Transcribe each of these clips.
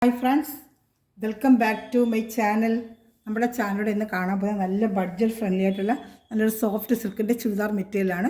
Hi friends, welcome back to my channel. നമ്മുടെ ചാനലിലൂടെ ഇന്ന് കാണാൻ പോകുന്നത് നല്ല ബഡ്ജറ്റ് ഫ്രണ്ട്ലി ആയിട്ടുള്ള നല്ലൊരു സോഫ്റ്റ് സിൽക്കിൻ്റെ ചുരിദാർ മെറ്റീരിയലാണ്.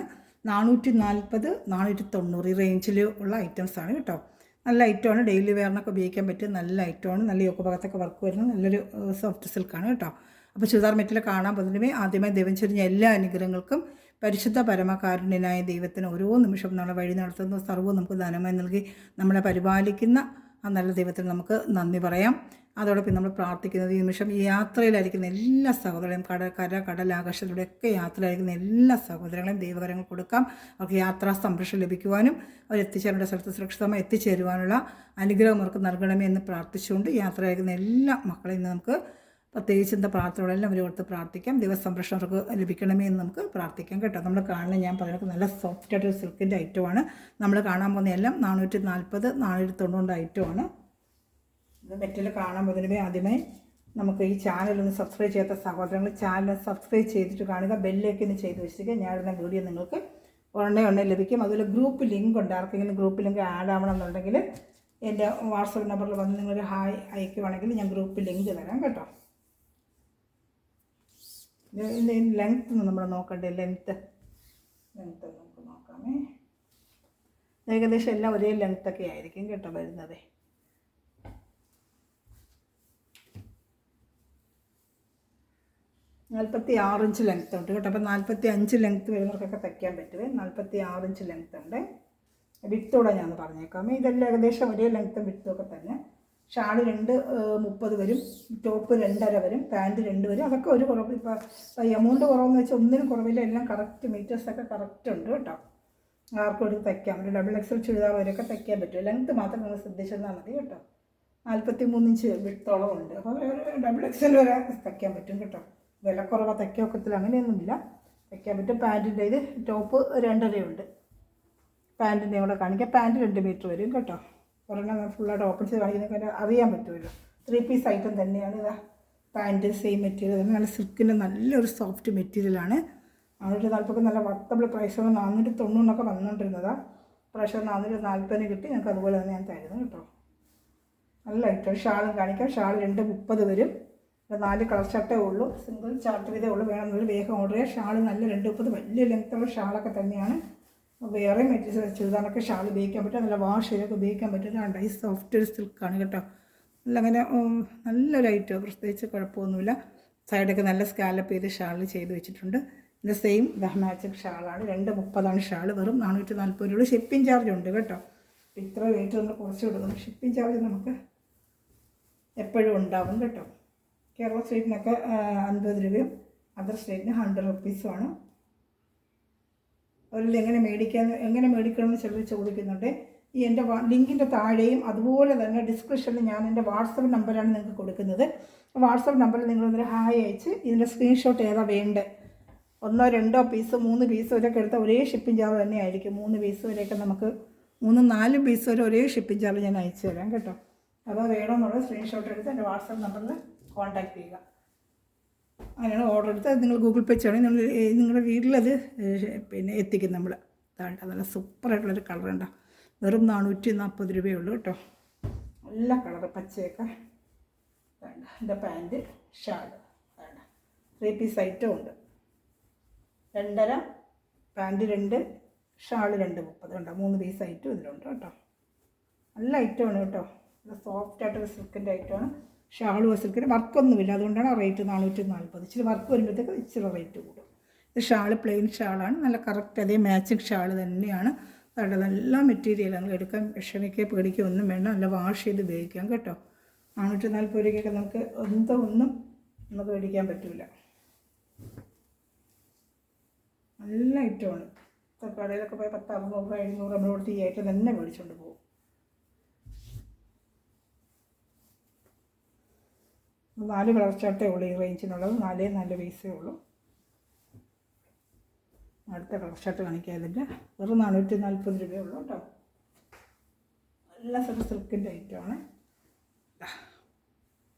440 490 ഈ റേഞ്ചിൽ ഉള്ള ഐറ്റംസാണ് കേട്ടോ. നല്ല ഐറ്റമാണ്, ഡെയിലി വെയറിനൊക്കെ ഉപയോഗിക്കാൻ പറ്റിയ നല്ല ഐറ്റമാണ്. നല്ല യോക്ക് ഭാഗത്തൊക്കെ വർക്ക് വരുന്ന നല്ലൊരു സോഫ്റ്റ് സിൽക്കാണ് കേട്ടോ. അപ്പോൾ ചുരിദാർ മെറ്റീരിയൽ കാണാൻ പോകുന്നതിനുമേ ആദ്യമായി ദൈവം ചൊരിഞ്ഞ എല്ലാ അനുഗ്രഹങ്ങൾക്കും പരിശുദ്ധ പരമകാരുണ്യനായ ദൈവത്തിന് ഓരോ നിമിഷം നമ്മളെ വഴി നടത്തുന്ന സർവ്വം നമുക്ക് ധനമായി നൽകി നമ്മളെ പരിപാലിക്കുന്ന ആ നല്ല ദൈവത്തിന് നമുക്ക് നന്ദി പറയാം. അതോടൊപ്പം നമ്മൾ പ്രാർത്ഥിക്കുന്നത് ഈ നിമിഷം ഈ യാത്രയിലായിരിക്കുന്ന എല്ലാ സഹോദരങ്ങളെയും കടലാകാശത്തിലൂടെയൊക്കെ യാത്രയിലായിരിക്കുന്ന എല്ലാ സഹോദരങ്ങളെയും ദൈവകരങ്ങൾ കൊടുക്കാം. അവർക്ക് യാത്രാ സംരക്ഷണം ലഭിക്കുവാനും അവർ എത്തിച്ചേരേണ്ട സ്ഥലത്ത് സുരക്ഷിതമായി എത്തിച്ചേരുവാനുള്ള അനുഗ്രഹം അവർക്ക് നൽകണമേ എന്ന് പ്രാർത്ഥിച്ചുകൊണ്ട് യാത്രയായിരിക്കുന്ന എല്ലാ മക്കളെയും നമുക്ക് പ്രത്യേകിച്ച് എന്താ പ്രാർത്ഥനകളെല്ലാം അവർ കൊടുത്ത് പ്രാർത്ഥിക്കാം. ദൈവസംരക്ഷണം അവർക്ക് ലഭിക്കണമേ എന്ന് നമുക്ക് പ്രാർത്ഥിക്കാം കേട്ടോ. നമ്മൾ കാണുന്ന ഞാൻ പറയുന്നത് നല്ല സോഫ്റ്റ് ആയിട്ടൊരു സിൽക്കിൻ്റെ ഐറ്റമാണ്. നമ്മൾ കാണാൻ പോകുന്ന എല്ലാം 440 490 ഐറ്റമാണ്. ഇത് മെറ്റീരിയൽ കാണാൻ പോകുന്നതിന് ആദ്യമേ നമുക്ക് ഈ ചാനലൊന്ന് സബ്സ്ക്രൈബ് ചെയ്യാത്ത സഹോദരങ്ങൾ ചാനൽ സബ്സ്ക്രൈബ് ചെയ്തിട്ട് കാണുക, ബെല്ലേക്കൊന്ന് ചെയ്ത് വെച്ചിട്ട് ഞാനിടുന്ന വീഡിയോ നിങ്ങൾക്ക് ഉടനെ ലഭിക്കും. അതുപോലെ ഗ്രൂപ്പ് ലിങ്ക് ഉണ്ട്. ആർക്കെങ്കിലും ഗ്രൂപ്പ് ലിങ്ക് ആഡ് ആവണം എന്നുണ്ടെങ്കിൽ എൻ്റെ വാട്സപ്പ് നമ്പറിൽ വന്ന് നിങ്ങളൊരു ഹായ് അയക്കുവാണെങ്കിൽ ഞാൻ ഗ്രൂപ്പ് ലിങ്ക് തരാം കേട്ടോ. ലെങ്ത്ത് നമ്മൾ നോക്കണ്ടേ, ലെങ്ത്ത് നമുക്ക് നോക്കാമേ. ഏകദേശം എല്ലാം ഒരേ ലെങ്ത്തൊക്കെ ആയിരിക്കും കേട്ടോ വരുന്നത്. $46 ലെങ്ത്ത് ഉണ്ട് കേട്ടോ. അപ്പോൾ 45 ലെങ്ത്ത് വരുന്നവർക്കൊക്കെ തയ്ക്കാൻ പറ്റുമേ. 46 ലെങ്ത്ത് ഉണ്ട്. വിത്തോടെ ഞാൻ പറഞ്ഞേക്കാമേ. ഇതെല്ലാം ഏകദേശം ഒരേ ലെങ്ത്തും വിത്തൊക്കെ തന്നെ. ഷാള് 230 വരും, ടോപ്പ് 2.5 വരും, പാൻറ്റ് 2 വരും. അതൊക്കെ ഒരു കുറവ്. ഇപ്പോൾ എമൗണ്ട് കുറവെന്ന് വെച്ചാൽ ഒന്നിനും കുറവില്ല. എല്ലാം കറക്റ്റ് മീറ്റേഴ്സൊക്കെ കറക്റ്റ് ഉണ്ട് കേട്ടോ. ആർക്കും ഒരു തയ്ക്കാം. ഒരു XXL ചുരിദാർ വരെയൊക്കെ തയ്ക്കാൻ പറ്റും. ലെങ്ത്ത് മാത്രം നിങ്ങൾ ശ്രദ്ധിച്ചെന്നാൽ മതി കേട്ടോ. 43 ഇഞ്ച് വിട്ടോളം ഉണ്ട്. അപ്പോൾ ഒരു XXL വരെ തയ്ക്കാൻ പറ്റും കേട്ടോ. വിലക്കുറവ് തയ്ക്കൊക്കത്തിൽ അങ്ങനെയൊന്നുമില്ല, തയ്ക്കാൻ പറ്റും. പാൻറ്റിൻ്റെ ഇത് ടോപ്പ് 2.5 ഉണ്ട്. പാൻറ്റിൻ്റെ കൂടെ കാണിക്കാം. പാൻറ്റ് 2 മീറ്റർ വരും കേട്ടോ. ഒരെണ്ണം ഫുള്ളായിട്ട് ഓപ്പൺ ചെയ്ത് കാണിക്കുന്നതൊക്കെ അറിയാൻ പറ്റുമല്ലോ. 3 പീസ് ഐറ്റം തന്നെയാണ്. ഇതാ പാൻറ്റ് സെയിം മെറ്റീരിയൽ തന്നെ, നല്ല സിൽക്കിൻ്റെ നല്ലൊരു സോഫ്റ്റ് മെറ്റീരിയലാണ്. 440 നല്ല വർത്തബിൾ പ്രൈസുകൾ 490 വന്നുകൊണ്ടിരുന്നതാണ്. പ്രാവശ്യം 440 കിട്ടി. ഞങ്ങൾക്ക് അതുപോലെ തന്നെ ഞാൻ തരുന്നു കേട്ടോ. നല്ല ഐറ്റം. ഷാളും കാണിക്കാം. ഷാൾ 230 വരും. 4 കളർ ചട്ടേ ഉള്ളൂ. സിംഗിൾ ചാർട്ട് വീതേ ഉള്ളൂ. വേണമെന്നൊരു വേഗം ഓർഡർ ചെയ്യുക. ഷാൾ നല്ല 230 വലിയ ലെങ്ത്തുള്ള ഷാളൊക്കെ തന്നെയാണ്. വേറെ മെറ്റീരിയൽ ചുരിദാറൊക്കെ ഷാൾ ഉപയോഗിക്കാൻ പറ്റും. നല്ല വാഷ് ചെയ്തൊക്കെ ഉപയോഗിക്കാൻ പറ്റും. ഈ സോഫ്റ്റ് ഒരു സിൽക്കാണ് കേട്ടോ. നല്ല അങ്ങനെ നല്ലൊരു ഐറ്റം, പ്രത്യേകിച്ച് കുഴപ്പമൊന്നുമില്ല. സൈഡൊക്കെ നല്ല സ്കാലപ്പ് ചെയ്ത് ഷാൾ ചെയ്ത് വെച്ചിട്ടുണ്ട്. ഇതിൻ്റെ സെയിം മാച്ചിങ് ഷാളാണ്. 230 ഷാൾ. വെറും 440 രൂപ. ഷിപ്പിംഗ് ചാർജ് ഉണ്ട് കേട്ടോ. ഇത്ര റേറ്റ് നമ്മൾ കുറച്ച് കൊടുക്കുന്നു. ഷിപ്പിംഗ് ചാർജ് നമുക്ക് എപ്പോഴും ഉണ്ടാവും കേട്ടോ. കേരള സ്റ്റേറ്റിനൊക്കെ 50 രൂപയും അതർ സ്റ്റേറ്റിന് 100 റുപ്പീസുമാണ്. അവരിൽ എങ്ങനെ മേടിക്കണമെന്ന് ചിലർ ചോദിക്കുന്നുണ്ട്. ഈ എൻ്റെ ലിങ്കിൻ്റെ താഴെയും അതുപോലെ തന്നെ ഡിസ്ക്രിപ്ഷനിൽ ഞാൻ എൻ്റെ വാട്സപ്പ് നമ്പറാണ് നിങ്ങൾക്ക് കൊടുക്കുന്നത്. വാട്സപ്പ് നമ്പറിൽ നിങ്ങളൊന്നൊരു ഹായ് അയച്ച് ഇതിൻ്റെ സ്ക്രീൻഷോട്ട് ഏതാ വേണ്ടത്, 1 2 പീസ് 3 പീസ് വരെയൊക്കെ എടുത്താൽ ഒരേ ഷിപ്പിംഗ് ചാർജ് തന്നെ ആയിരിക്കും. 3 പീസ് വരെയൊക്കെ നമുക്ക് 3 4 പീസ് വരെ ഒരേ ഷിപ്പിംഗ് ചാർജ് ഞാൻ അയച്ചു തരാം കേട്ടോ. അപ്പോൾ വേണമെന്നുള്ള സ്ക്രീൻഷോട്ട് എടുത്ത് എൻ്റെ വാട്സപ്പ് നമ്പറിൽ കോൺടാക്റ്റ് ചെയ്യുക. അങ്ങനെയാണ് ഓർഡർ എടുത്ത് നിങ്ങൾ ഗൂഗിൾ പേ ചെയ്യണമെങ്കിൽ നിങ്ങളുടെ വീട്ടിലത് എത്തിക്കും നമ്മൾ. താഴെ നല്ല സൂപ്പറായിട്ടുള്ളൊരു കളറുണ്ടോ. വെറും 440 രൂപയേ ഉള്ളൂ കേട്ടോ. നല്ല കളറ് പച്ചയൊക്കെ വേണ്ട. എൻ്റെ പാൻറ്റ് ഷാള് വേണ്ട. 3 പീസ് ഐറ്റം ഉണ്ട്. 2.5 പാൻറ്റ് 2 ഷാള് 230 കണ്ടോ. 3 പീസ് ഐറ്റം ഇതിലുണ്ട് കേട്ടോ. നല്ല ഐറ്റമാണ് കേട്ടോ. നല്ല സോഫ്റ്റായിട്ടൊരു സിൽക്കിൻ്റെ ഐറ്റമാണ്. ഷാൾ സിൽക്കിന് വർക്കൊന്നുമില്ല, അതുകൊണ്ടാണ് റേറ്റ് 440. ഇച്ചിരി വർക്ക് വരുമ്പോഴത്തേക്ക് ഇച്ചിരി റേറ്റ് കൂടും. ഇത് ഷാൾ പ്ലെയിൻ ഷാളാണ്. നല്ല കറക്റ്റ് അതേ മാച്ചിങ് ഷാൾ തന്നെയാണ്. അവിടെ നല്ല മെറ്റീരിയലാണ്. എടുക്കാൻ വിഷമിക്കുക പേടിക്കുക ഒന്നും വേണ്ട. നല്ല വാഷ് ചെയ്ത് ഉപയോഗിക്കാം കേട്ടോ. 440 രൂപയ്ക്കൊക്കെ നമുക്ക് ഒന്നും നമുക്ക് മേടിക്കാൻ പറ്റില്ല. നല്ല ഐറ്റമാണ്. കടയിലൊക്കെ പോയി 10 60 700 നമ്മൾ കൊടുത്ത് ഈ ഐറ്റം തന്നെ മേടിച്ചുകൊണ്ട് പോകും. 4 കളർ ചാർട്ടേ ഉള്ളൂ ഈ റേഞ്ചിനുള്ളത്. 4 പീസേ ഉള്ളൂ. അടുത്ത കളർ ചാർട്ട് കാണിക്കാം. ഇതിൻ്റെ വെറും 440 രൂപയേ ഉള്ളൂ കേട്ടോ. നല്ല സിൽക്കിൻ്റെ ഐറ്റമാണ്.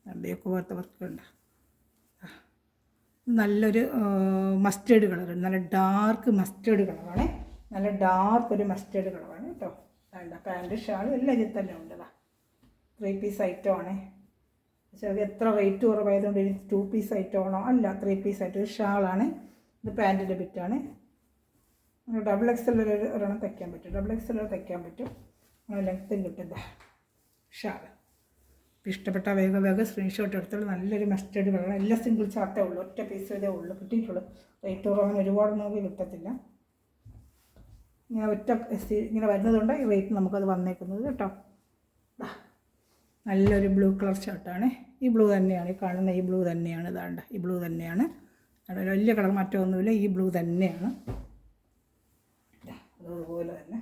രണ്ടേക്ക് പോലത്തെ വർക്കുണ്ട്. നല്ലൊരു മസ്റ്റേർഡ് കളർ, നല്ല ഡാർക്ക് മസ്റ്റേർഡ് കളറാണ്. നല്ല ഡാർക്ക് ഒരു മസ്റ്റേർഡ് കളറാണ് കേട്ടോ. വേണ്ട പാൻറ്റ് ഷാൾ എല്ലാം ഇതിൽ തന്നെ ഉണ്ട്. 3 പീസ് ഐറ്റമാണ്. പക്ഷേ അത് എത്ര റേറ്റ് കുറവായതുകൊണ്ട് ഇനി 2 പീസ് ഐറ്റമാണോ? അല്ല, 3 പീസ് ഐറ്റം. ഒരു ഷാളാണ്. ഇത് പാൻറ്റിൻ്റെ ബിറ്റാണ്. ഡബിൾ എക്സൽ ഒരെണ്ണം തയ്ക്കാൻ പറ്റും. ഡബിൾ എക്സൽ തയ്ക്കാൻ പറ്റും. ലെങ്ത്തും കിട്ടും. ഷാൾ ഇഷ്ടപ്പെട്ട വേഗം സ്ക്രീൻഷോട്ട് എടുത്തോളൂ. നല്ലൊരു മസ്റ്റേഡ് കളർ. എല്ലാം സിംഗിൾ ചാർട്ടേ ഉള്ളൂ. ഒറ്റ പീസ് ഇതേ ഉള്ളൂ കിട്ടിയിട്ടുള്ളൂ. റേറ്റ് കുറവാണ്. ഒരുപാട് നോക്കി കിട്ടത്തില്ല. ഇങ്ങനെ ഒറ്റ ഇങ്ങനെ വരുന്നതുകൊണ്ട് ഈ റേറ്റ് നമുക്കത് വന്നേക്കുന്നത് കേട്ടോ. നല്ലൊരു ബ്ലൂ കളർ ഷർട്ടാണ്. ഈ ബ്ലൂ തന്നെയാണ് ഈ കാണുന്ന. ഈ ബ്ലൂ തന്നെയാണ്. ഇതാണ്ട് ഈ ബ്ലൂ തന്നെയാണ്. വലിയ കളർ മാറ്റമൊന്നുമില്ല. ഈ ബ്ലൂ തന്നെയാണ്. അതുപോലെ തന്നെ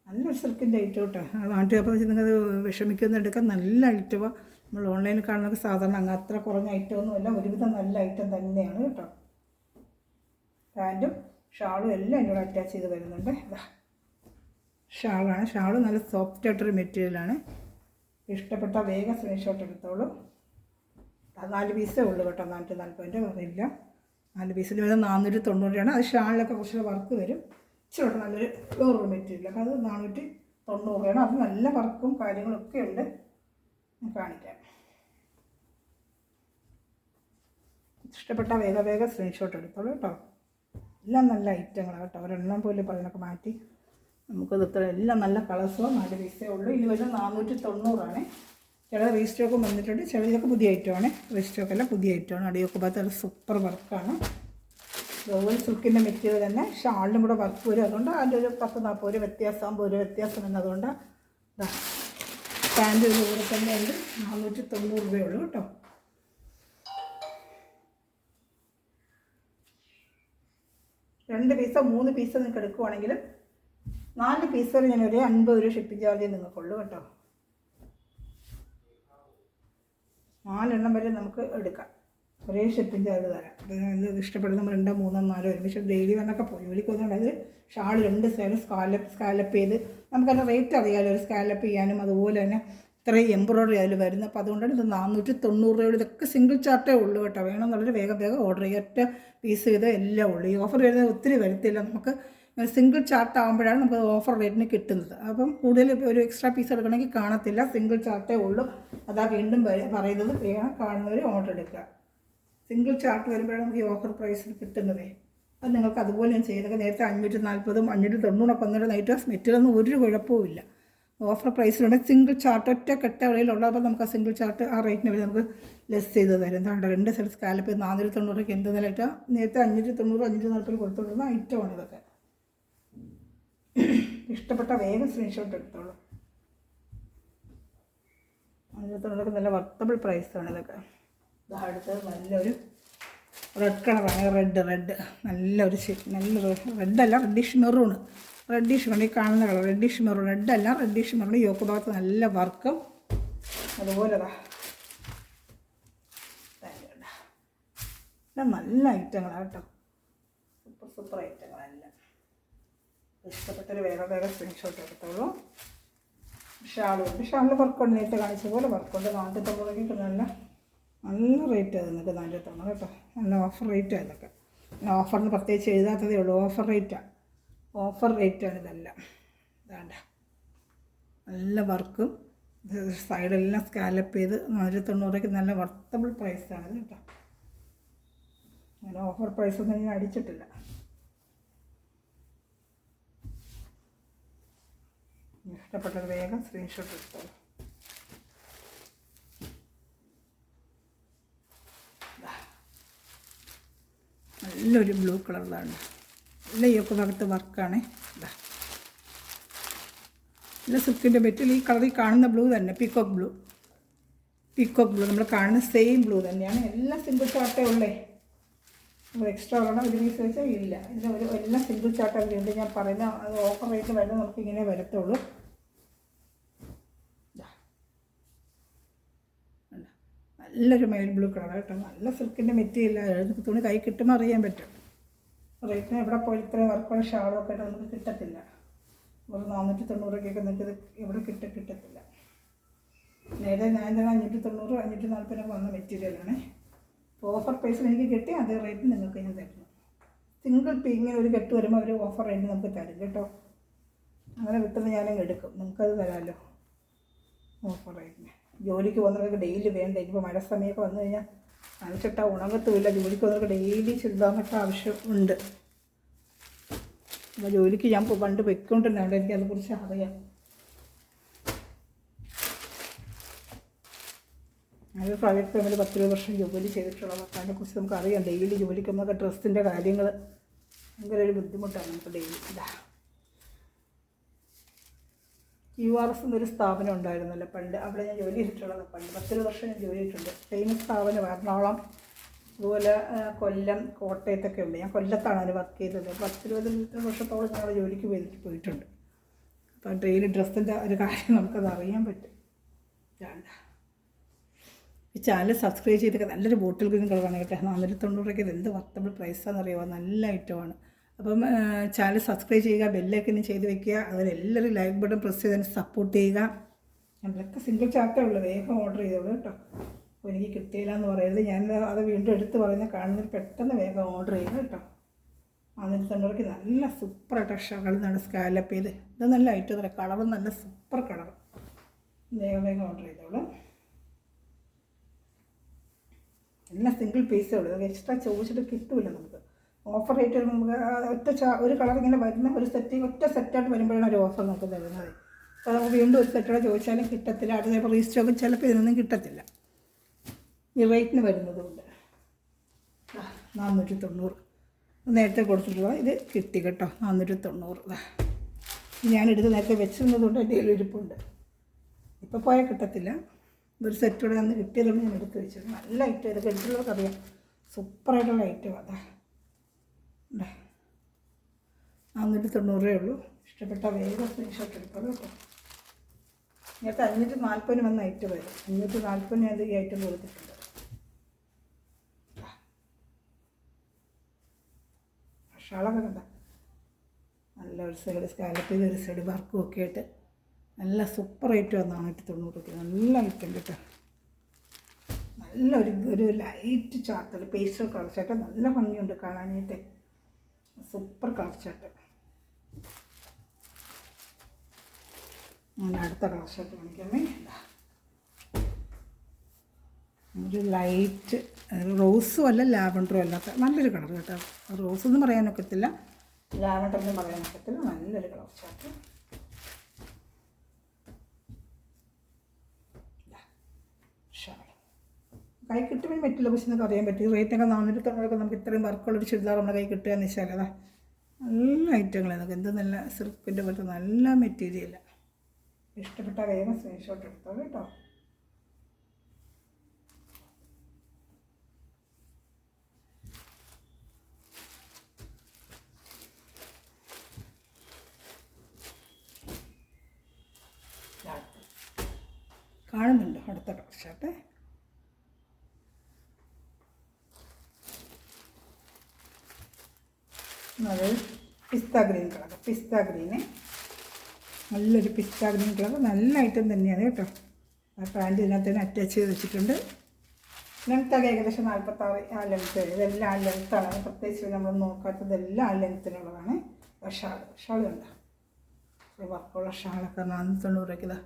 നല്ലൊരു സിൽക്കിൻ്റെ ഐറ്റം കേട്ടോ. നാട്ടിൽ അപ്പോൾ നിങ്ങൾക്ക് വിഷമിക്കുന്ന എടുക്കാൻ നല്ല ഐറ്റമാണ്. നമ്മൾ ഓൺലൈനിൽ കാണുന്നത് സാധാരണ അങ്ങ് അത്ര കുറഞ്ഞ ഐറ്റമൊന്നുമല്ല. ഒരുവിധം നല്ല ഐറ്റം തന്നെയാണ് കേട്ടോ. പാൻറ്റും ഷാളും എല്ലാം എന്നോട് അറ്റാച്ച് ചെയ്ത് വരുന്നുണ്ട്. ഷാളാണ്. ഷാള് നല്ല സോഫ്റ്റ് ആയിട്ടൊരു മെറ്റീരിയലാണ്. ഇഷ്ടപ്പെട്ട വേഗം സ്ക്രീൻഷോട്ട് എടുത്തോളൂ. 4 പീസേ ഉള്ളൂ കേട്ടോ. 440 പറയില്ല. 4 പീസിൽ വരുന്നത് 490 രൂപയാണ്. അത് ഷാളിലൊക്കെ കുറച്ച് വർക്ക് വരും. ഇച്ചിരി നല്ലൊരു വേറൊരു മെറ്റീരിയൽ. അപ്പോൾ അത് 490 രൂപയാണ്. അത് നല്ല വർക്കും കാര്യങ്ങളൊക്കെ ഉണ്ട്. കാണിക്കാം. ഇഷ്ടപ്പെട്ട വേഗം സ്ക്രീൻഷോട്ട് എടുത്തോളൂ കേട്ടോ. എല്ലാം നല്ല ഐറ്റങ്ങളാണ് കേട്ടോ. ഒരെണ്ണം പോലും പറയുന്നൊക്കെ മാറ്റി നമുക്കത് ഇത്ര എല്ലാം നല്ല കളേഴ്സോ. 4 പീസേ ഉള്ളൂ. ഇനി വരുന്നത് 490 ചില റീസ്റ്റോക്കും വന്നിട്ടുണ്ട്. ചിലതൊക്കെ പുതിയ ഐറ്റമാണ്. റീസ്റ്റോക്കെല്ലാം പുതിയ ഐറ്റമാണ്. അടിയൊക്കെ ഭാഗത്ത് സൂപ്പർ വർക്കാണ്. ഗോവൽ സിൽക്കിൻ്റെ മെറ്റീരിയൽ തന്നെ. ഷാളിലും കൂടെ വർക്ക് വരും. അതുകൊണ്ട് അതിൻ്റെ ഒരു 10-40 രൂപ വ്യത്യാസം, 50 രൂപ വ്യത്യാസം എന്നതുകൊണ്ട് പാൻറ്റ് കൂടെ തന്നെ ഉണ്ട്. 490 രൂപയുള്ളൂ കേട്ടോ. രണ്ട് പീസോ 3 പീസോ നിങ്ങൾക്ക് എടുക്കുവാണെങ്കിൽ 4 പീസ് വരെ ഞാനൊരു 50 രൂപ ഷിപ്പിംഗ് ചാർജ് നിങ്ങൾക്കുള്ളൂ കേട്ടോ. 4 എണ്ണം വരെ നമുക്ക് എടുക്കാം. ഒരേ ഷിപ്പിംഗ് ചാർജ് തരാം. അപ്പോൾ ഇഷ്ടപ്പെടുന്ന നമ്മൾ 2, 3, 4 ഒരുമിച്ച് ഡെയിലി വന്നൊക്കെ പോയി ജോലിക്ക് വന്നുകൊണ്ട് അത് ഷാൾ 2 സൈഡ് സ്കാലപ്പ് ചെയ്ത് നമുക്കതിൻ്റെ റേറ്റ് അറിയാമല്ലോ. ഒരു സ്കാലപ്പ് ചെയ്യാനും അതുപോലെ തന്നെ ഇത്രയും എംബ്രോയ്ഡറി അതിൽ വരുന്നത്. അപ്പോൾ അതുകൊണ്ടാണ് ഇത് 490 രൂപയുടെ. ഇതൊക്കെ സിംഗിൾ ചാർട്ടേ ഉള്ളൂ കേട്ടോ. വേണമെന്നുള്ളൊരു വേഗം ഓർഡർ ചെയ്യുക. ഒറ്റ പീസ് ചെയ്ത് എല്ലാം ഉള്ളൂ. ഈ ഓഫർ വരുന്നത് ഒത്തിരി വരത്തില്ല. നമുക്ക് സിംഗിൾ ചാർട്ട് ആകുമ്പോഴാണ് നമുക്ക് ഓഫർ റേറ്റിന് കിട്ടുന്നത്. അപ്പം കൂടുതൽ ഒരു എക്സ്ട്രാ പീസ് എടുക്കണമെങ്കിൽ കാണത്തില്ല. സിംഗിൾ ചാർട്ടേ ഉള്ളൂ. അതാ വീണ്ടും പറയുന്നത്. വേണം കാണുന്നവർ ഓർഡർ എടുക്കുക. സിംഗിൾ ചാർട്ട് വരുമ്പോഴാണ് നമുക്ക് ഈ ഓഫർ പ്രൈസിൽ കിട്ടുന്നതേ. അത് നിങ്ങൾക്ക് അതുപോലെ ഞാൻ ചെയ്യുന്നത്. നേരത്തെ 540 590 വന്നിട്ട് നൈറ്റ് മെറ്റീരിയലൊന്നും ഒരു കുഴപ്പമില്ല. ഓഫർ പ്രൈസിലുണ്ട്. സിംഗിൾ ചാർട്ട് ഒറ്റ കെട്ട വിലയിലുള്ളപ്പോൾ നമുക്ക് ആ സിംഗിൾ ചാർട്ട് ആ റേറ്റിന് വരെ നമുക്ക് ലെസ് ചെയ്ത് തരും. എന്താണ് 2 സൈഡ് സ്കാലപ്പ് 490 എന്ത് നിലയിട്ടാൽ നേരത്തെ 590 540 കൊടുത്തുകൊണ്ടിരുന്ന ഐറ്റമാണ് ഇതൊക്കെ. ഇഷ്ടപ്പെട്ട വേഗം സ്ക്രീൻഷോട്ട് എടുത്തോളൂ. 590 നല്ല വർത്തബിൾ പ്രൈസാണ് ഇതൊക്കെ. അടുത്തത് നല്ലൊരു റെഡ് കളറാണ്. റെഡ് നല്ലൊരു റെഡല്ല, റെഡിഷ് മെറൂണ്. റെഡിഷ് ഈ കാണുന്ന കളർ റെഡിഷ് മെറൂൺ. റെഡല്ല, റെഡിഷ് മെറൂൺ. യോക്ക് ഭാഗത്ത് നല്ല വർക്കും അതുപോലെ നല്ല ഐറ്റങ്ങളാണ് കേട്ടോ. സൂപ്പർ ഐറ്റങ്ങളെല്ലാം. ഇഷ്ടപ്പെട്ടൊരു വേഗം സ്ക്രീൻഷോട്ട് എടുത്തോളൂ. ഷാളുണ്ട്. ഷാളിൽ വർക്കുണ്ട്. നേരത്തെ കാണിച്ച പോലെ വർക്കുണ്ട്. 490 നല്ല റേറ്റ് അത് നിങ്ങൾക്ക്. 490 കേട്ടോ. നല്ല ഓഫർ റേറ്റാണ് ഇതൊക്കെ. ഓഫറിന് പ്രത്യേകിച്ച് എഴുതാത്തതേ ഉള്ളൂ. ഓഫർ റേറ്റാണ് ഇതെല്ലാം. ഇതാണ്ട നല്ല വർക്കും സൈഡെല്ലാം സ്കാലപ്പ് ചെയ്ത് 490 നല്ല വർത്തബിൾ പ്രൈസാണ് ഇത് കേട്ടോ. അങ്ങനെ ഓഫർ പ്രൈസൊന്നും ഞാൻ അടിച്ചിട്ടില്ല. ഇഷ്ടപ്പെട്ടത് വേഗം സ്ക്രീൻഷോട്ട് എടുത്തോളൂ. നല്ലൊരു ബ്ലൂ കളറിലാണ്. നല്ല യോക്ക് ഭാഗത്ത് വർക്കാണ്. നല്ല സിൽക്കിൻ്റെ മെറ്റീരിയൽ. ഈ കളറിൽ കാണുന്ന ബ്ലൂ തന്നെ പീക്കോക്ക് ബ്ലൂ നമ്മൾ കാണുന്ന സെയിം ബ്ലൂ തന്നെയാണ്. എല്ലാം സിംഗിൾ ചാർട്ടേ ഉള്ളേ. നമ്മൾ എക്സ്ട്രാ ഒരെണ്ണം ഒരു പീസ് വെച്ചാൽ ഇല്ല. ഇതിന് എല്ലാം സിംഗിൾ ചാർട്ടാണ് വീണ്ടും ഞാൻ പറയുന്ന. അത് ഓഫർ റേറ്റ് വരുന്നത് നമുക്ക് ഇങ്ങനെ വരത്തുള്ളൂ. നല്ലൊരു മെയിൽ ബ്ലൂ കളർ കേട്ടോ. നല്ല സിൽക്കിൻ്റെ മെറ്റീരിയൽ. തുണി കൈ കിട്ടുമ്പോൾ അറിയാൻ പറ്റും. റേറ്റിന് എവിടെ പോയി ഇത്രയും വർക്കുള്ള ഷാളും ഒക്കെ ആയിട്ട് നമുക്ക് കിട്ടത്തില്ല. ഒരു 490 നിങ്ങൾക്ക് ഇവിടെ കിട്ടത്തില്ല. നേരെ ഞാൻ തന്നെ 590 540 വന്ന മെറ്റീരിയലാണ്. ഓഫർ പ്രൈസിൽ എനിക്ക് കിട്ടി അതേ റേറ്റ് നിങ്ങൾക്ക് ഞാൻ തരുന്നു. സിംഗിൾ ഇങ്ങനെ ഒരു കെട്ട് വരുമ്പോൾ അവർ ഓഫർ റേറ്റ് നമുക്ക് തരും കേട്ടോ. അങ്ങനെ കിട്ടുന്നത് ഞാനങ്ങ് എടുക്കും. നിങ്ങൾക്കത് തരാമല്ലോ. ഓഫർ റേറ്റിന്. ജോലിക്ക് പോകുന്നവർക്ക് ഡെയിലി വേണ്ട. ഇനിയിപ്പോൾ മഴ സമയമൊക്കെ വന്നു കഴിഞ്ഞാൽ നനച്ചിട്ട ഉണങ്ങത്തുമില്ല. ജോലിക്ക് പോകുന്നവർക്ക് ഡെയിലി ചുരിദാറിനൊക്കെ ആവശ്യമുണ്ട്. അപ്പോൾ ജോലിക്ക് ഞാൻ പണ്ട് പൊയ്ക്കൊണ്ടിരുന്നുണ്ട്, എനിക്ക് അതിനെക്കുറിച്ച് അറിയാം. അത് പ്രൈവറ്റ് ഫേമിൽ 10 വർഷം ജോലി ചെയ്തിട്ടുള്ളത്. അതിനെക്കുറിച്ച് നമുക്ക് അറിയാം. ഡെയിലി ജോലിക്ക് നമുക്ക് ഡ്രസ്സിൻ്റെ കാര്യങ്ങൾ ഭയങ്കര ഒരു ബുദ്ധിമുട്ടാണ് നമുക്ക് ഡെയിലി. QRS എന്നൊരു സ്ഥാപനം ഉണ്ടായിരുന്നല്ലോ പണ്ട്, അവിടെ ഞാൻ ജോലി ചെയ്തിട്ടുള്ളത്. പണ്ട് 10 വർഷം ഞാൻ ജോലി ചെയ്തിട്ടുണ്ട്. ഫേമസ് സ്ഥാപനം എറണാകുളം, അതുപോലെ കൊല്ലം, കോട്ടയത്തൊക്കെ ഉണ്ട്. ഞാൻ കൊല്ലത്താണ് അതിന് വർക്ക് ചെയ്തത്. 10-20 വർഷത്തോളം ഞാൻ അവിടെ ജോലിക്ക് പോയിട്ടുണ്ട്. അപ്പോൾ ഡെയിലി ഡ്രസ്സിൻ്റെ ഒരു കാര്യം നമുക്കത് അറിയാൻ പറ്റും. ഈ ചാനൽ സബ്സ്ക്രൈബ് ചെയ്തൊക്കെ നല്ലൊരു ബോട്ടിൽ ഗ്രീൻ കളറാണ് കേട്ടോ. 490 രൂപയ്ക്ക് ഇത് എന്ത് വർത്തബിൾ പ്രൈസാണെന്നറിയാമോ, നല്ല ഐറ്റമാണ്. അപ്പം ചാനൽ സബ്സ്ക്രൈബ് ചെയ്യുക, ബെല്ലൈക്കനും ചെയ്ത് വെക്കുക. അതിലെല്ലാവരും ലൈക്ക് ബട്ടൺ പ്രസ് ചെയ്ത് സപ്പോർട്ട് ചെയ്യുക. നമ്മളൊക്കെ സിംഗിൾ ചാർട്ടേ ഉള്ളൂ, വേഗം ഓർഡർ ചെയ്തോളൂ കേട്ടോ. അപ്പോൾ എനിക്ക് കിട്ടിയില്ല എന്ന് പറയരുത്. ഞാൻ അത് വീണ്ടും എടുത്ത് പറയുന്നത് കാണുന്നതിൽ പെട്ടെന്ന് വേഗം ഓർഡർ ചെയ്യുക കേട്ടോ. 490 രൂപയ്ക്ക് നല്ല സൂപ്പറായിട്ട് ഷകൾ നല്ല സ്കാലപ്പ് ചെയ്ത്, ഇത് നല്ല ഐറ്റം തരാം. കളറും നല്ല സൂപ്പർ കളർ. വേഗം ഓർഡർ ചെയ്തോളൂ. എല്ലാം സിംഗിൾ പീസേ ഉള്ളൂ. അത് എക്സ്ട്രാ ചോദിച്ചിട്ട് കിട്ടില്ല നമുക്ക്. ഓഫർ റേറ്റ് നമുക്ക് ഒരു കളർ ഇങ്ങനെ വരുന്ന ഒരു ഒറ്റ സെറ്റായിട്ട് വരുമ്പോഴാണ് ഒരു ഓഫർ നമുക്ക് തരുന്നത്. അപ്പോൾ നമുക്ക് വീണ്ടും ഒരു സെറ്റോടെ ചോദിച്ചാലും കിട്ടത്തില്ല. അത് ചിലപ്പോൾ റീസ്റ്റോക്ക് ചിലപ്പോൾ ഇതിനൊന്നും കിട്ടത്തില്ല. ഈ റേറ്റിന് വരുന്നതുകൊണ്ട് 490 നേരത്തെ കൊടുത്തിട്ടുള്ള ഇത് കിട്ടി കേട്ടോ. 490 ഞാനെടുത്ത് നേരത്തെ വെച്ചിരുന്നതുകൊണ്ട് എൻ്റെ കയ്യിൽ ഇരിപ്പുണ്ട്. ഇപ്പോൾ പോയാൽ കിട്ടത്തില്ല. ഒരു സെറ്റോടെ അന്ന് കിട്ടിയതുകൊണ്ട് ഞാൻ എടുത്ത് വെച്ചത്. നല്ല ഐറ്റം, ഇതൊക്കെ എടുത്തുള്ളവർക്ക് അറിയാം. സൂപ്പറായിട്ടുള്ള ഐറ്റം അതാ. 490 രൂപയേ ഉള്ളൂ. ഇഷ്ടപ്പെട്ട വേഗം സ്ക്രീൻഷോട്ട് എടുത്തോളൂ കേട്ടോ. നേരത്തെ 540 വന്ന ഐറ്റം വരും. 540 ഞാൻ ഈ ഐറ്റം കൊടുത്തിട്ടുണ്ട്. ഷാളൊക്കെ കണ്ട നല്ല ഒരു സൈഡ് സ്കാലപ്പ് ചെയ്ത് ഒരു സൈഡ് വർക്കും ഒക്കെ ആയിട്ട് നല്ല സൂപ്പർ ഐറ്റം 490 രൂപ. നല്ല ഐറ്റം കേട്ടോ. നല്ലൊരു light chart, pastel colour chart. നല്ല ഭംഗിയുണ്ട് കാണാനായിട്ട്. Super colour chart. ഞാൻ അടുത്ത കളർ ചാർട്ട് കാണിക്കാമേ. ഒരു ലൈറ്റ് റോസും അല്ല ലാവൻഡറും അല്ലാത്ത നല്ലൊരു കളർ കേട്ടോ. റോസ് ഒന്നും പറയാനൊക്കത്തില്ല, ലാവൻഡർ ഒന്നും പറയാനൊക്കത്തില്ല. നല്ലൊരു കളർ ചാർട്ട്. കൈ കിട്ടുമ്പോൾ പറ്റില്ല, പക്ഷെ നമുക്ക് അറിയാൻ പറ്റും. റേറ്റൊക്കെ 490 നമുക്ക് ഇത്രയും വർക്കുള്ളൊരു ചുരിദാർ നമ്മുടെ കൈ കിട്ടുക എന്ന് വെച്ചാൽ അതാ നല്ല ഐറ്റങ്ങളാണ്. നമുക്ക് എന്ത് നല്ല സിൽക്കിൻ്റെ പോലത്തെ നല്ല മെറ്റീരിയലാണ്. ഇഷ്ടപ്പെട്ട വേഗം സ്ക്രീൻഷോട്ട് എടുത്തോളൂ കേട്ടോ. കാണുന്നുണ്ട് അടുത്ത കളർ ചാർട്ട്. അത് പിസ്ത ഗ്രീൻ കളർ. പിസ്ത ഗ്രീന് നല്ലൊരു പിസ്ത ഗ്രീൻ കളർ. നല്ല ഐറ്റം തന്നെയാണ് കേട്ടോ. ആ പാൻറ്റ് ഇതിനകത്ത് തന്നെ അറ്റാച്ച് ചെയ്ത് വെച്ചിട്ടുണ്ട്. ലെങ്ത്തൊക്കെ ഏകദേശം 46 ആ ലെങ്ത്ത്. ഇതെല്ലാം ആ ലെങ്ത്താണ്. പ്രത്യേകിച്ച് നമ്മൾ നോക്കാത്തതെല്ലാം ആ ലെങ്ത്തിനുള്ളതാണ്. ഷാൾ കണ്ട വർക്കുള്ള ഷാളൊക്കെ 490 രൂപയ്ക്ക്. ഇതാ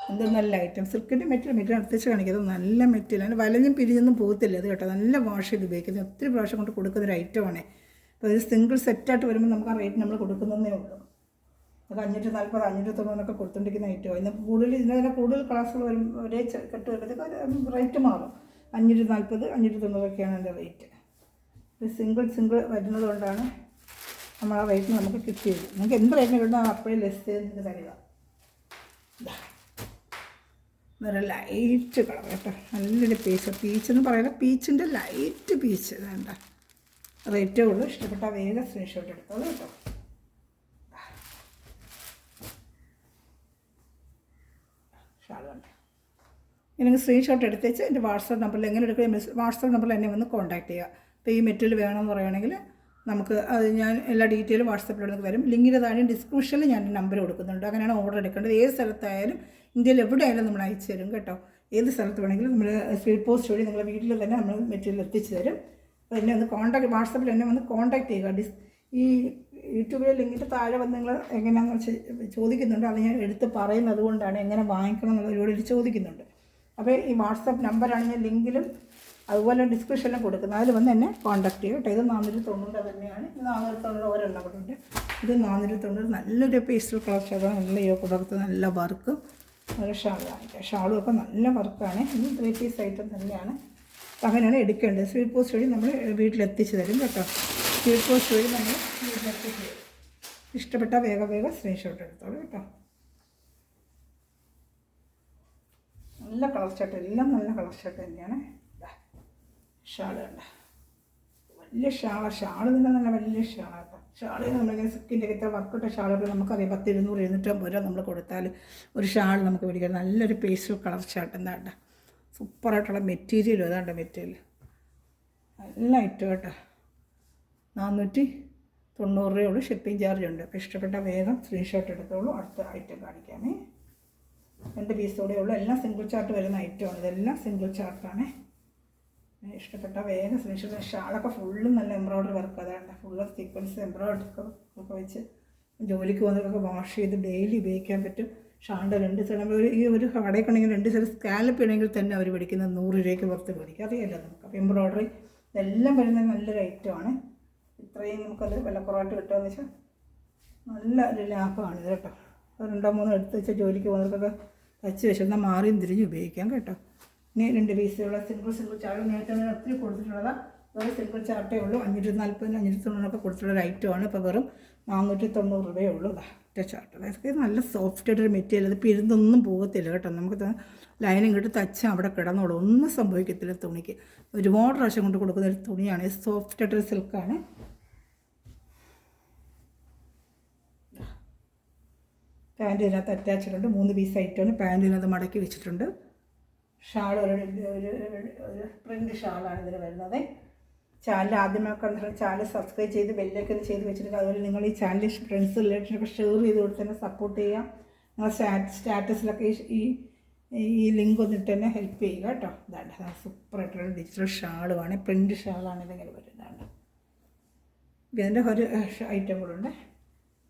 എന്ത് നല്ല ഐറ്റം. സിൽക്കിൻ്റെ മെറ്റീരിയൽ അടുത്തേച്ച് കാണിക്കുന്നത് നല്ല മെറ്റീരിയൽ. അതിന് വലഞ്ഞും പിരിഞ്ഞൊന്നും പോകത്തില്ല അത് കേട്ടോ. നല്ല വാഷ് ചെയ്ത് ഉപയോഗിക്കുന്നത്. ഒത്തിരി പ്രാവശ്യം കൊണ്ട് കൊടുക്കുന്നൊരു ഐറ്റമാണ്. അപ്പോൾ ഇത് സിംഗിൾ സെറ്റായിട്ട് വരുമ്പോൾ നമുക്ക് ആ റേറ്റ് നമ്മൾ കൊടുക്കുന്നതേ ഉള്ളൂ. അത് 540 590 കൊടുത്തുകൊണ്ടിരിക്കുന്ന ഐറ്റമാണ്. ഇന്ന് കൂടുതൽ ഇതിന് കൂടുതൽ ക്ലാസ്സുകൾ വരും. ഒരേ കെട്ട് വരുമ്പോഴത്തേക്ക് റേറ്റ് മാറും. 540 590 എൻ്റെ റേറ്റ്. ഇത് സിംഗിൾ വരുന്നത് കൊണ്ടാണ് നമ്മൾ ആ റേറ്റിന് നമുക്ക് കിട്ടിയത്. നിങ്ങൾക്ക് എന്ത് റേറ്റിന് കിട്ടുന്ന അപ്പോഴേ ലെസ് ചെയ്ത് നിങ്ങൾക്ക് തരിക. വേറെ ലൈറ്റ് കളർ കേട്ടോ. നല്ലൊരു പീച്ചെന്ന് പറയുന്നത് പീച്ചിൻ്റെ ലൈറ്റ് പീച്ച്. വേണ്ട റേറ്റേ ഉള്ളൂ. ഇഷ്ടപ്പെട്ട വേഗം സ്ക്രീൻഷോട്ട് എടുത്തോളൂ കേട്ടോ. ഷാളുണ്ട്. ഇങ്ങനെ സ്ക്രീൻഷോട്ട് എടുത്തേച്ച് എൻ്റെ വാട്സാപ്പ് നമ്പറിൽ എങ്ങനെ എടുക്കുക, വാട്സാപ്പ് നമ്പറിൽ എന്നെ വന്ന് കോൺടാക്ട് ചെയ്യുക. അപ്പോൾ ഈ മെറ്റീരിയൽ വേണമെന്ന് പറയുകയാണെങ്കിൽ നമുക്ക് അത് ഞാൻ എല്ലാ ഡീറ്റെയിലും വാട്സാപ്പിലേക്ക് തരും. ലിങ്കിൻ്റെ താഴെ ഡിസ്ക്രിപ്ഷനിൽ ഞാൻ നമ്പർ കൊടുക്കുന്നുണ്ട്. അങ്ങനെയാണ് ഓർഡർ എടുക്കേണ്ടത്. ഏത് സ്ഥലത്തായാലും ഇന്ത്യയിൽ എവിടെയായാലും നമ്മൾ അയച്ചു തരും കേട്ടോ. ഏത് സ്ഥലത്ത് വേണമെങ്കിലും നമ്മൾ സ്പീഡ് പോസ്റ്റ് വഴി നിങ്ങളുടെ വീട്ടിൽ തന്നെ നമ്മൾ മെറ്റീരിയൽ എത്തിച്ചു തരും. അപ്പോൾ എന്നെ ഒന്ന് വാട്സാപ്പിൽ എന്നെ വന്ന് കോൺടാക്ട് ചെയ്യുക. ഈ യൂട്യൂബിലെ ലിങ്കിൻ്റെ താഴെ വന്ന് നിങ്ങൾ എങ്ങനെയാണെന്ന് ചോദിക്കുന്നുണ്ട്. അത് ഞാൻ എടുത്ത് പറയുന്നത് കൊണ്ടാണ് എങ്ങനെ വാങ്ങിക്കണം എന്നുള്ളവരോട് ചോദിക്കുന്നുണ്ട്. അപ്പോൾ ഈ വാട്സപ്പ് നമ്പറാണ് ഞാൻ ലിങ്കിലും അതുപോലെ ഡിസ്ക്രിപ്ഷനിലും കൊടുക്കുന്നത്. അതിൽ വന്ന് എന്നെ കോൺടാക്ട് ചെയ്യും കേട്ടോ. ഇത് 490 തന്നെയാണ്. ഇത് 490 ഒരെണ്ണം കൂടെ ഉണ്ട്. ഇത് 490 നല്ലൊരു പേസ്റ്റൽ കളർ ഷാളാണ്. നല്ല യോക്ക് ഭാഗത്ത് നല്ല വർക്കും നല്ല ഷാളാണ്. ഷാളും ഒക്കെ നല്ല വർക്കാണ്. ഇത് 3 പീസ് ഐറ്റം തന്നെയാണ്. അങ്ങനെയാണ് എടുക്കേണ്ടത്. സ്പീഡ് പോസ്റ്റ് വഴി നമ്മൾ വീട്ടിലെത്തിച്ച് തരും കേട്ടോ. സ്പീഡ് പോസ്റ്റ് വഴി നമ്മൾ വീട്ടിലെത്തിച്ച് തരും. ഇഷ്ടപ്പെട്ട വേഗം സ്ക്രീൻഷോട്ട് എടുത്തോളൂ കേട്ടോ. നല്ല കളർ ഷർട്ട്, എല്ലാം നല്ല കളർ ഷർട്ട് തന്നെയാണ്. ഷാള് കണ്ട വലിയ ഷാള് തന്നെ നല്ല വലിയ ഷാളാണ് കേട്ടോ. ഷാള് നമ്മളിങ്ങനെ സിക്കിൻ്റെ ഇത്ര വർക്കിട്ട ഷാളൊക്കെ നമുക്കറിയാം 10, 200, 250 രൂപ നമ്മൾ കൊടുത്താൽ ഒരു ഷാൾ നമുക്ക് മേടിക്കാം. നല്ലൊരു പേസ്റ്റൽ കളർ ഷർട്ട് എന്താണ്ട സൂപ്പറായിട്ടുള്ള മെറ്റീരിയലും അതാണ്ട മെറ്റീരിയൽ നല്ല ഐറ്റം കേട്ടോ. 490 രൂപയുള്ളൂ. ഷിപ്പിംഗ് ചാർജ് ഉണ്ട്. അപ്പോൾ ഇഷ്ടപ്പെട്ട വേഗം സ്ക്രീൻഷോട്ട് എടുത്തോളൂ. അടുത്ത ഐറ്റം കാണിക്കാമേ. 2 പീസോടെ ഉള്ളൂ. എല്ലാം സിംഗിൾ ചാർട്ട് വരുന്ന ഐറ്റമാണ്. ഇതെല്ലാം സിംഗിൾ ചാർട്ടാണ്. ഇഷ്ടപ്പെട്ട വേഗം സ്ക്രീൻഷോട്ട്. ഷാളൊക്കെ ഫുള്ളും നല്ല എംബ്രോയ്ഡറി വർക്ക് അതാണ്ട് ഫുള്ള് സീക്വൻസ് എംബ്രോയ്ഡറി ഒക്കെ വെച്ച് ജോലിക്ക് പോകുന്നവർക്കൊക്കെ വാഷ് ചെയ്ത് ഡെയിലി ഉപയോഗിക്കാൻ പറ്റും. ഷാളിൻ്റെ 2 സൈഡ് നമ്മൾ ഈ ഒരു കടയൊക്കെ ഉണ്ടെങ്കിൽ 2 സൈഡ് സ്കാലപ്പ് ചെയ്യണമെങ്കിൽ തന്നെ അവർ മേടിക്കുന്നത് 100 രൂപയ്ക്ക് പുറത്ത് മേടിക്കും. അറിയാമല്ലോ നമുക്ക്. അപ്പോൾ എംബ്രോയ്ഡറി ഇതെല്ലാം വരുന്നത് നല്ലൊരു ഐറ്റമാണ്. ഇത്രയും നമുക്കത് വിലക്കുറവായിട്ട് കിട്ടുമെന്ന് വെച്ചാൽ നല്ല ഒരു ലാഭമാണ് ഇത് കേട്ടോ. 2 3 എടുത്ത് വെച്ചാൽ ജോലിക്ക് പോകുന്നവർക്കൊക്കെ തച്ച് വെച്ചിരുന്നാൽ മാറിയും തിരിഞ്ഞ് ഉപയോഗിക്കാം കേട്ടോ. ഇനി 2 പീസുള്ള സിംഗിൾ ചാർട്ട് നേരത്തെ ഒത്തിരി കൊടുത്തിട്ടുള്ളതാണ്. വേറെ സിംഗിൾ ചാർട്ടേ ഉള്ളൂ. 540 590 കൊടുത്തിട്ടുള്ള ഐറ്റമാണ്. ഇപ്പോൾ വെറും 490 രൂപയേ ഉള്ളൂ. ഒറ്റ ചാർട്ട്. അതൊക്കെ നല്ല സോഫ്റ്റ് ആയിട്ടൊരു മെറ്റീരിയൽ. അത് പിരിന്നൊന്നും പോകത്തില്ല കേട്ടോ. നമുക്ക് ലൈനിങ് ഇട്ട് തച്ച് അവിടെ കിടന്നോളൂ. ഒന്നും സംഭവിക്കത്തില്ല തുണിക്ക്. ഒരുപാട് പ്രാവശ്യം കൊണ്ട് കൊടുക്കുന്ന ഒരു തുണിയാണ്. സോഫ്റ്റ് ആയിട്ടൊരു സിൽക്കാണ്. പാൻറ്റ് ഇതിനകത്ത് അറ്റാച്ച്ഡ് ഉണ്ട്. 3 പീസ് ഐറ്റമാണ്. പാൻറ്റ് ഇതിനകത്ത് മടക്കി വെച്ചിട്ടുണ്ട്. ഷാൾ ഒരു പ്രിൻ്റ് ഷാളാണ് ഇതിന് വരുന്നത്. ചാനൽ ആദ്യമായി കണ്ടിട്ടുള്ള ചാനൽ സബ്സ്ക്രൈബ് ചെയ്ത് ബെല്ലൊക്കെ ചെയ്ത് വെച്ചിട്ടുണ്ട്. അതുപോലെ നിങ്ങൾ ഈ ചാനൽ ഫ്രണ്ട്സ് റിലേറ്റീവ്സൊക്കെ ഷെയർ ചെയ്ത് കൊടുത്ത് തന്നെ സപ്പോർട്ട് ചെയ്യുക. നിങ്ങൾ സ്റ്റാറ്റസിലൊക്കെ ഈ ലിങ്ക് ഒന്നിട്ട് തന്നെ ഹെൽപ്പ് ചെയ്യുക കേട്ടോ. ഇതാണ് സൂപ്പറായിട്ടുള്ള ഡിജിറ്റൽ ഷാളുമാണ്. പ്രിൻ്റ് ഷാളാണ് ഇതിങ്ങനെ വരുന്നതാണ്. ഇതിൻ്റെ ഒരു ഐറ്റം കൂടെ ഉണ്ട്.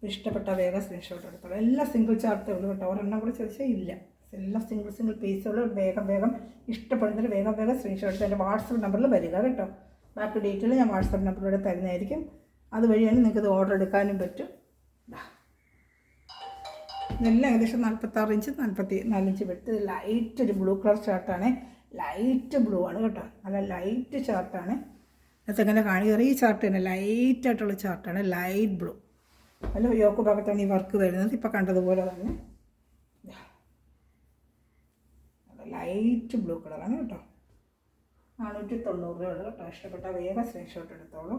ഇഷ്ടപ്പെട്ട വേഗം സ്ക്രീൻഷോട്ട് എടുത്തോളൂ. എല്ലാം സിംഗിൾ ചാർട്ടേ ഉള്ളൂ കേട്ടോ. ഒരെണ്ണം കൂടെ ചോദിച്ചാൽ ഇല്ല. എല്ലാം സിംഗിൾ പീസുകൾ. വേഗം ഇഷ്ടപ്പെടുന്നതിന് വേഗം സ്ക്രീൻഷോട്ട് എൻ്റെ വാട്സപ്പ് നമ്പറിൽ വരിക കേട്ടോ. ബാക്കി ഡീറ്റെയിൽ ഞാൻ വാട്സപ്പ് നമ്പറിലൂടെ തരുന്നതായിരിക്കും. അതുവഴിയാണ് നിങ്ങൾക്കത് ഓർഡർ എടുക്കാനും പറ്റും. ഇതെല്ലാം ഏകദേശം 46 ഇഞ്ച് 44 ഇഞ്ച് വെട്ട്. ലൈറ്റ് ഒരു ബ്ലൂ കളർ ചാർട്ടാണ്. ലൈറ്റ് ബ്ലൂ ആണ് കേട്ടോ. നല്ല ലൈറ്റ് ചാർട്ടാണ്. അതെങ്ങനെ കാണിക്കുക. ഈ ചാർട്ട് തന്നെ ലൈറ്റായിട്ടുള്ള ചാർട്ടാണ്. Light blue. അല്ല യോക്ക് ഭാഗത്താണ് ഈ വർക്ക് വരുന്നത്. ഇപ്പോൾ കണ്ടതുപോലെ തന്നെ ലൈറ്റ് ബ്ലൂ കളറാണ് കേട്ടോ. 490 രൂപയുള്ളൂ കേട്ടോ. ഇഷ്ടപ്പെട്ട വേഗം സ്ക്രീൻഷോട്ട് എടുത്തോളൂ.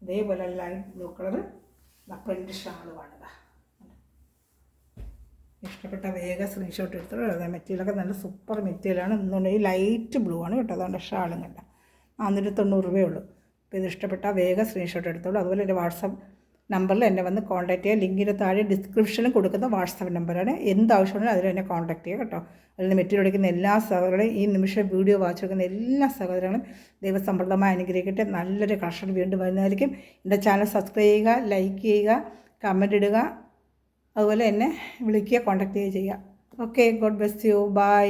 അതേപോലെ ലൈറ്റ് ബ്ലൂ കളറ് പ്രിൻ്റ് ഷാളുമാണ്. ഇഷ്ടപ്പെട്ട വേഗം സ്ക്രീൻഷോട്ട് എടുത്തോളൂ. അതായത് മെറ്റീരിയലൊക്കെ നല്ല സൂപ്പർ മെറ്റീരിയലാണ്. എന്നുണ്ടെങ്കിൽ ലൈറ്റ് ബ്ലൂ ആണ് കേട്ടോ. അതുകൊണ്ട് ഷാളും കണ്ട 490 രൂപയുള്ളൂ. അപ്പോൾ ഇത് ഇഷ്ടപ്പെട്ട വേഗം സ്ക്രീൻഷോട്ട് എടുത്തോളൂ. അതുപോലെ എൻ്റെ വാട്സപ്പ് നമ്പറിൽ എന്നെ വന്ന് കോൺടാക്ട് ചെയ്യുക. ലിങ്കിൻ്റെ താഴെ ഡിസ്ക്രിപ്ഷനിൽ കൊടുക്കുന്ന വാട്സപ്പ് നമ്പറാണ്. എന്താവശ്യമുണ്ടെങ്കിലും അതിൽ എന്നെ കോൺടാക്ട് ചെയ്യുക കേട്ടോ. അതിൽ നിന്ന് മെറ്റീരിയൽ എടുക്കുന്ന എല്ലാ സഹോദരങ്ങളും ഈ നിമിഷം വീഡിയോ വാച്ച് എടുക്കുന്ന എല്ലാ സഹോദരങ്ങളും ദൈവസമൃദ്ധമായി അനുഗ്രഹിക്കട്ടെ. നല്ലൊരു കളക്ഷൻ വീണ്ടും വരുന്നതായിരിക്കും. എൻ്റെ ചാനൽ സബ്സ്ക്രൈബ് ചെയ്യുക, ലൈക്ക് ചെയ്യുക, കമൻറ്റ് ഇടുക. അതുപോലെ എന്നെ വിളിക്കുക, കോൺടാക്ട് ചെയ്യുക. Okay, God bless you. By.